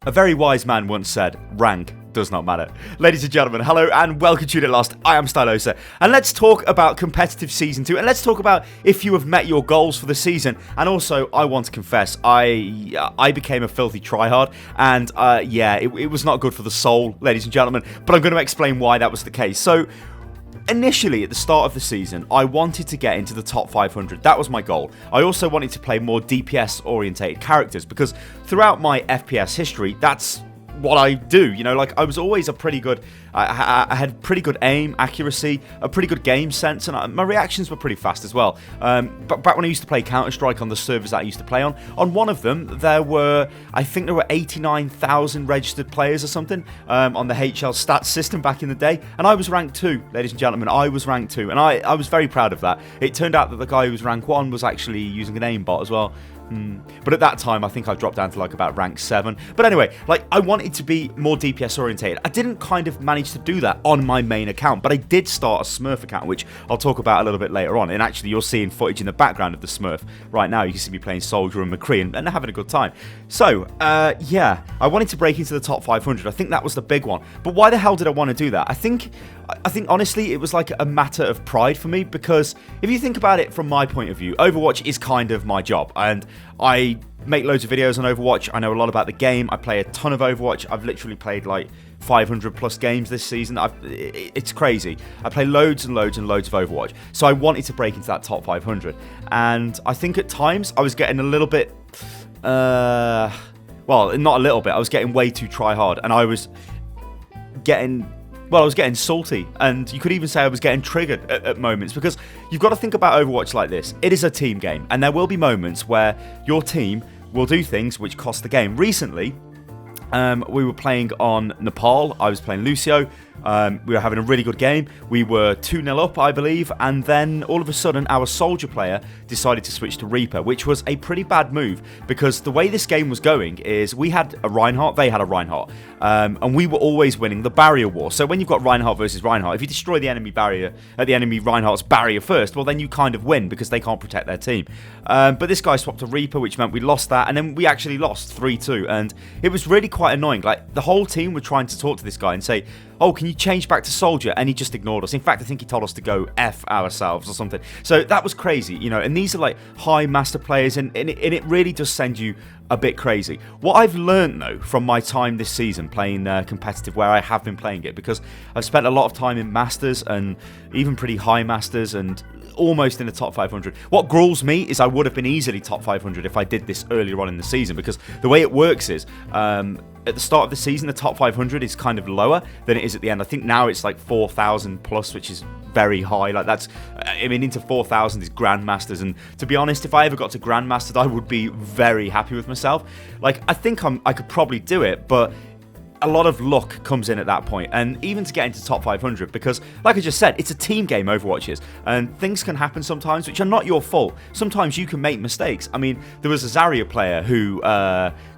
A very wise man once said, rank does not matter. Ladies and gentlemen, hello and welcome to It Lost. I am Stylosa, and let's talk about competitive Season 2, and let's talk about if you have met your goals for the season. And also, I want to confess, I became a filthy tryhard, and yeah, it was not good for the soul, ladies and gentlemen, but I'm going to explain why that was the case. So, initially, at the start of the season, I wanted to get into the top 500. That was my goal. I also wanted to play more DPS-orientated characters, because throughout my FPS history, that's what I do. You know, like, I was always a pretty good, I had pretty good aim, accuracy, a pretty good game sense, and my reactions were pretty fast as well. But back when I used to play Counter-Strike on the servers that I used to play on one of them, I think there were 89,000 registered players or something on the HL stats system back in the day, and I was rank 2, ladies and gentlemen. I was rank 2, and I was very proud of that. It turned out that the guy who was rank 1 was actually using an aimbot as well. But at that time, I think I dropped down to like about rank 7. But anyway, like, I wanted to be more DPS orientated. I didn't kind of manage to do that on my main account, but I did start a smurf account, which I'll talk about a little bit later on. And actually, you're seeing footage in the background of the smurf right now. You can see me playing Soldier and McCree and having a good time. So, yeah, I wanted to break into the top 500. I think that was the big one. But why the hell did I want to do that? I think honestly, it was like a matter of pride for me, because if you think about it from my point of view, Overwatch is kind of my job, and I make loads of videos on Overwatch. I know a lot about the game. I play a ton of Overwatch. I've literally played like 500 plus games this season. It's crazy. I play loads and loads and loads of Overwatch. So I wanted to break into that top 500. And I think at times I was getting a little bit, well, not a little bit. I was getting way too try hard, and I was getting salty, and you could even say I was getting triggered at moments, because you've got to think about Overwatch like this. It is a team game, and there will be moments where your team will do things which cost the game. Recently, we were playing on Nepal. I was playing Lucio. We were having a really good game. We were 2-0 up, I believe, and then all of a sudden our Soldier player decided to switch to Reaper, which was a pretty bad move, because the way this game was going is we had a Reinhardt, they had a Reinhardt, and we were always winning the barrier war. So when you've got Reinhardt versus Reinhardt, if you destroy the enemy barrier, the enemy Reinhardt's barrier first, well, then you kind of win, because they can't protect their team. But this guy swapped to Reaper, which meant we lost that, and then we actually lost 3-2, and it was really quite annoying. Like, the whole team were trying to talk to this guy and say, oh, can you change back to Soldier? And he just ignored us. In fact, I think he told us to go F ourselves or something. So that was crazy, you know, and these are like high master players, and it really does send you a bit crazy. What I've learned, though, from my time this season playing competitive, where I have been playing it, because I've spent a lot of time in Masters and even pretty high Masters and almost in the top 500. What gruels me is I would have been easily top 500 if I did this earlier on in the season, because the way it works is at the start of the season, the top 500 is kind of lower than it is at the end. I think now it's like 4,000 plus, which is very high. Like, that's, I mean, into 4,000 is Grandmasters, and to be honest, if I ever got to Grandmasters, I would be very happy with myself. Like, I think I could probably do it, but a lot of luck comes in at that point, and even to get into top 500, because like I just said, it's a team game, Overwatch is, and things can happen sometimes which are not your fault. Sometimes you can make mistakes. I mean, there was a Zarya player who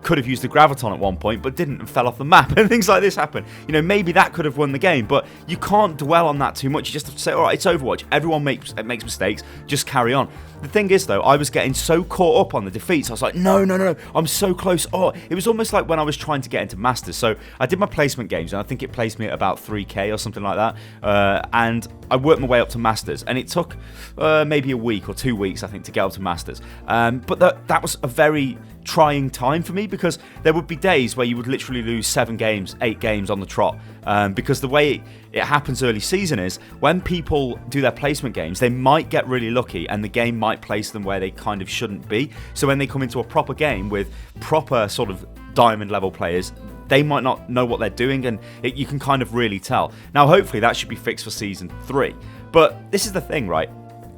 could have used the Graviton at one point but didn't and fell off the map, and things like this happen. You know, maybe that could have won the game, but you can't dwell on that too much. You just have to say, alright, it's Overwatch, everyone makes mistakes, just carry on. The thing is, though, I was getting so caught up on the defeats. I was like, no, I'm so close. Oh, it was almost like when I was trying to get into Masters. So I did my placement games, and I think it placed me at about 3k or something like that. And I worked my way up to Masters, and it took maybe a week or 2 weeks, I think, to get up to Masters. But that was a very trying time for me, because there would be days where you would literally lose 7 games, 8 games on the trot, because the way it happens early season is when people do their placement games, they might get really lucky and the game might place them where they kind of shouldn't be. So when they come into a proper game with proper sort of diamond level players, they might not know what they're doing, and you can kind of really tell. Now, hopefully that should be fixed for Season 3. But this is the thing, right?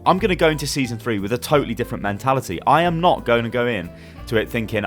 I'm going to go into Season 3 with a totally different mentality. I am not going to go in to it thinking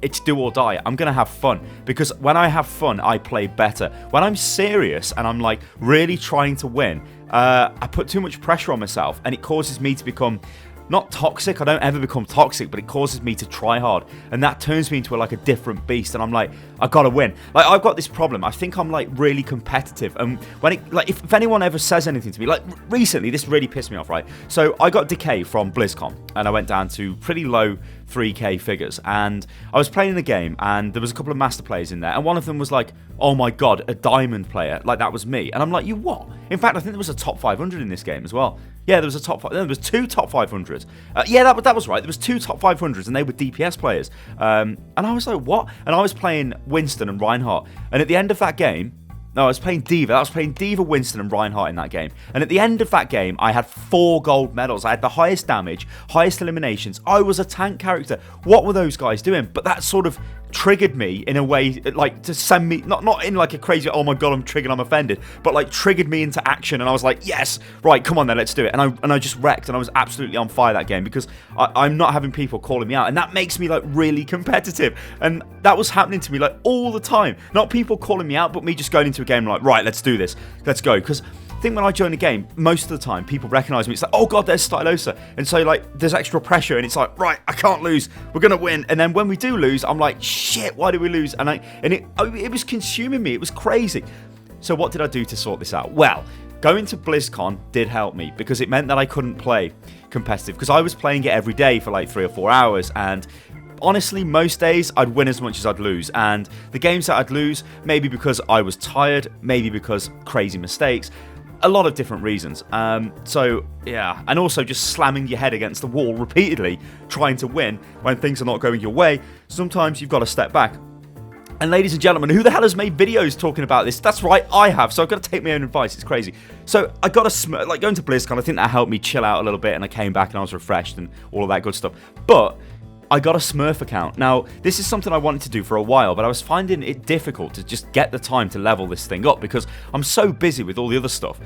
it's do or die. I'm going to have fun, because when I have fun, I play better. When I'm serious and I'm like really trying to win, I put too much pressure on myself, and it causes me to become not toxic. I don't ever become toxic, but it causes me to try hard, and that turns me into like a different beast. And I'm like, I gotta win. Like, I've got this problem. I think I'm like really competitive, and when it, like, if anyone ever says anything to me, like recently, this really pissed me off, right? So I got decay from BlizzCon, and I went down to pretty low 3k figures, and I was playing the game, and there was a couple of master players in there, and one of them was like, oh my god, a diamond player, like that was me, and I'm like, you what? In fact, I think there was a top 500 in this game as well. Yeah, there was there was 2 top 500s. Yeah, that was right. There was 2 top 500s, and they were DPS players. And I was like, what? And I was playing Winston and Reinhardt, and at the end of that game, no, I was playing D.Va. I was playing D.Va, Winston, and Reinhardt in that game. And at the end of that game, I had 4 gold medals. I had the highest damage, highest eliminations. I was a tank character. What were those guys doing? But that sort of triggered me in a way, like to send me, not in like a crazy, oh my god, I'm triggered, I'm offended, but like triggered me into action. And I was like, yes, right, come on then, let's do it. And I just wrecked, and I was absolutely on fire that game because I'm not having people calling me out. And that makes me like really competitive. And that was happening to me like all the time. Not people calling me out, but me just going into a game like, right, let's do this, let's go. Because I think when I join a game, most of the time people recognise me. It's like, oh god, there's Stylosa, and so like there's extra pressure, and it's like, right, I can't lose, we're gonna win. And then when we do lose, I'm like, shit, why did we lose? And it was consuming me. It was crazy. So what did I do to sort this out? Well, going to BlizzCon did help me because it meant that I couldn't play competitive because I was playing it every day for like 3 or 4 hours, and honestly, most days I'd win as much as I'd lose, and the games that I'd lose, maybe because I was tired, maybe because crazy mistakes, a lot of different reasons. So yeah, and also just slamming your head against the wall repeatedly, trying to win when things are not going your way. Sometimes you've got to step back. And ladies and gentlemen, who the hell has made videos talking about this? That's right, I have. So I've got to take my own advice. It's crazy. So I got like going to BlizzCon, I think that helped me chill out a little bit, and I came back and I was refreshed and all of that good stuff. But I got a Smurf account. Now, this is something I wanted to do for a while, but I was finding it difficult to just get the time to level this thing up because I'm so busy with all the other stuff.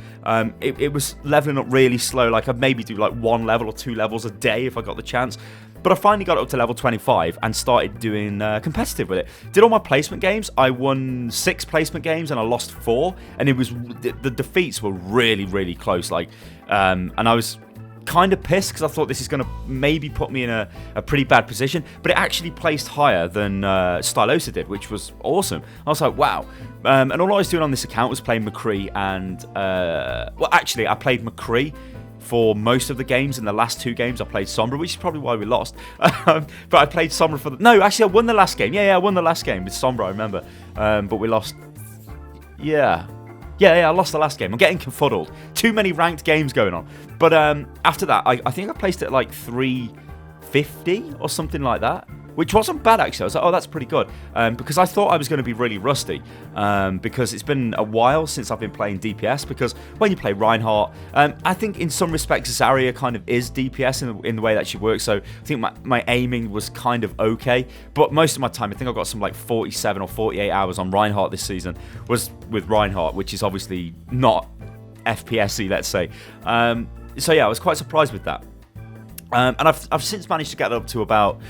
It was leveling up really slow. Like, I'd maybe do like 1 level or 2 levels a day if I got the chance. But I finally got up to level 25 and started doing competitive with it. Did all my placement games. I won 6 placement games and I lost 4. And it was the defeats were really, really close. Like, and I was kind of pissed because I thought this is going to maybe put me in a pretty bad position, but it actually placed higher than Stylosa did, which was awesome. I was like, wow. And all I was doing on this account was playing McCree and well, actually I played McCree for most of the games. In the last 2 games I played Sombra, which is probably why we lost. But I played Sombra for no, actually I won the last game. Yeah, I won the last game with Sombra, I remember. But we lost. Yeah, I lost the last game. I'm getting confuddled. Too many ranked games going on. But after that, I think I placed it at like 350 or something like that, which wasn't bad actually. I was like, oh, that's pretty good. Because I thought I was going to be really rusty because it's been a while since I've been playing DPS, because when you play Reinhardt, I think in some respects Zarya kind of is DPS in the way that she works, so I think my aiming was kind of okay, but most of my time, I think I got some like 47 or 48 hours on Reinhardt this season, was with Reinhardt, which is obviously not FPS-y, let's say. So yeah, I was quite surprised with that. And I've since managed to get up to about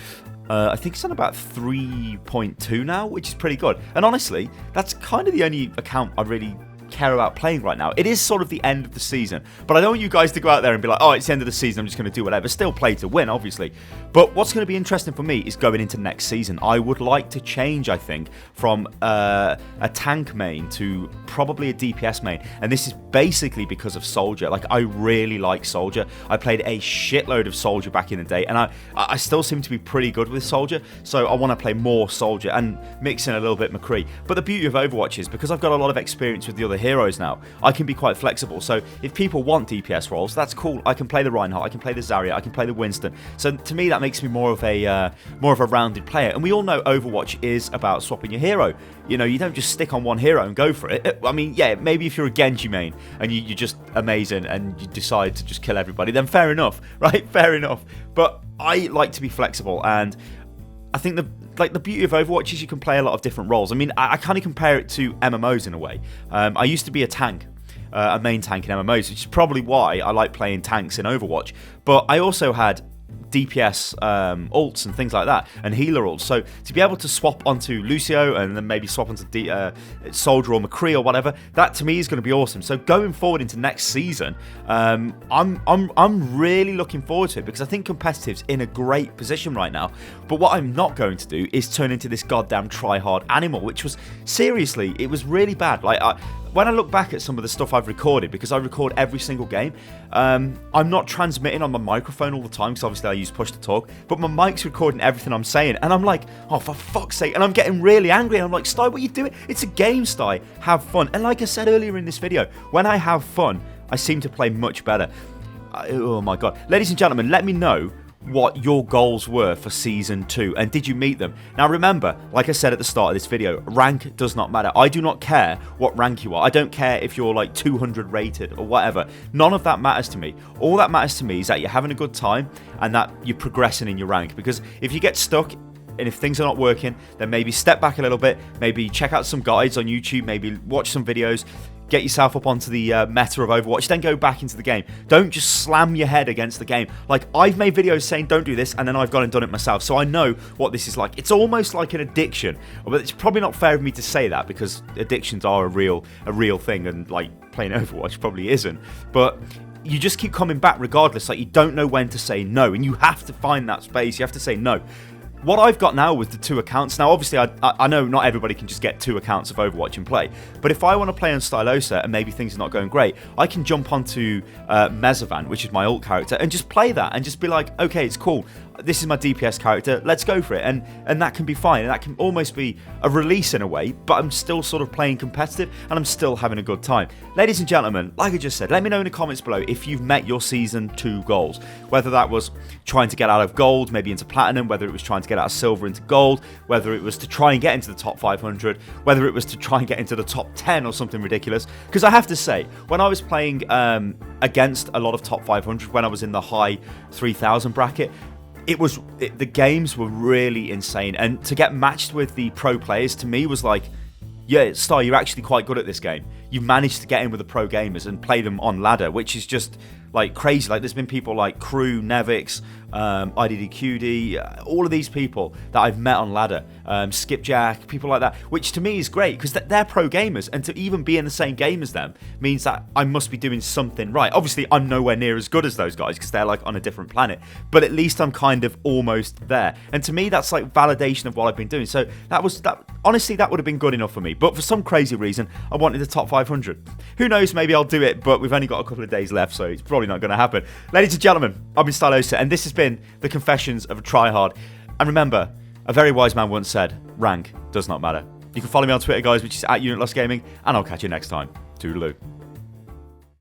I think it's on about 3.2 now, which is pretty good. And honestly, that's kind of the only account I really care about playing right now. It is sort of the end of the season, but I don't want you guys to go out there and be like, oh, it's the end of the season, I'm just going to do whatever. Still play to win, obviously. But what's going to be interesting for me is going into next season. I would like to change, I think, from a tank main to probably a DPS main. And this is basically because of Soldier. Like, I really like Soldier. I played a shitload of Soldier back in the day, and I still seem to be pretty good with Soldier. So I want to play more Soldier and mix in a little bit McCree. But the beauty of Overwatch is, because I've got a lot of experience with the other heroes now, I can be quite flexible. So if people want DPS roles, that's cool. I can play the Reinhardt, I can play the Zarya, I can play the Winston. So to me, that makes me more of a rounded player. And we all know Overwatch is about swapping your hero. You know, you don't just stick on one hero and go for it. I mean, yeah, maybe if you're a Genji main and you're just amazing and you decide to just kill everybody, then fair enough, right? Fair enough. But I like to be flexible, and I think the beauty of Overwatch is you can play a lot of different roles. I mean, I kind of compare it to MMOs in a way. I used to be a tank, a main tank in MMOs, which is probably why I like playing tanks in Overwatch. But I also had DPS ults and things like that, and healer ults. So to be able to swap onto Lucio and then maybe swap onto Soldier or McCree or whatever, that to me is going to be awesome. So going forward into next season, I'm really looking forward to it, because I think competitive's in a great position right now. But what I'm not going to do is turn into this goddamn tryhard animal, which was, seriously, it was really bad. Like, when I look back at some of the stuff I've recorded, because I record every single game, I'm not transmitting on my microphone all the time, because obviously I use push to talk, but my mic's recording everything I'm saying, and I'm like, oh, for fuck's sake, and I'm getting really angry, and I'm like, Sty, what are you doing? It's a game, Sty. Have fun. And like I said earlier in this video, when I have fun, I seem to play much better. Oh my god. Ladies and gentlemen, let me know what your goals were for Season 2, and did you meet them? Now remember, like I said at the start of this video, rank does not matter. I do not care what rank you are. I don't care if you're like 200 rated or whatever. None of that matters to me. All that matters to me is that you're having a good time and that you're progressing in your rank, because if you get stuck and if things are not working, then maybe step back a little bit, maybe check out some guides on YouTube, maybe watch some videos, get yourself up onto the meta of Overwatch, then go back into the game. Don't just slam your head against the game. Like, I've made videos saying don't do this, and then I've gone and done it myself, so I know what this is like. It's almost like an addiction, but it's probably not fair of me to say that, because addictions are a real thing, and like playing Overwatch probably isn't. But you just keep coming back regardless. Like, you don't know when to say no, and you have to find that space. You have to say no. What I've got now with the 2 accounts, now obviously I know not everybody can just get 2 accounts of Overwatch and play, but if I want to play on Stylosa and maybe things are not going great, I can jump onto Mezavan, which is my ult character, and just play that and just be like, okay, it's cool. This is my DPS character, let's go for it, and that can be fine, and that can almost be a release in a way, but I'm still sort of playing competitive, and I'm still having a good time. Ladies and gentlemen, like I just said, let me know in the comments below if you've met your Season 2 goals, whether that was trying to get out of gold, maybe into platinum, whether it was trying to get out of silver into gold, whether it was to try and get into the top 500, whether it was to try and get into the top 10 or something ridiculous, because I have to say, when I was playing against a lot of top 500, when I was in the high 3000 bracket, the games were really insane, and to get matched with the pro players to me was like, yeah, Star, you're actually quite good at this game. You've managed to get in with the pro gamers and play them on ladder, which is just like crazy. Like, there's been people like Crew, Nevix, IDDQD, all of these people that I've met on ladder, Skipjack, people like that, which to me is great because they're pro gamers, and to even be in the same game as them means that I must be doing something right. Obviously, I'm nowhere near as good as those guys because they're like on a different planet, but at least I'm kind of almost there. And to me, that's like validation of what I've been doing. So honestly, that would have been good enough for me. But for some crazy reason, I wanted the top 500. Who knows, maybe I'll do it, but we've only got a couple of days left, so it's probably not going to happen. Ladies and gentlemen, I've been Stylosa, and this has been the Confessions of a Tryhard. And remember, a very wise man once said, rank does not matter. You can follow me on Twitter, guys, which is @UnitLostGaming, and I'll catch you next time. Toodaloo.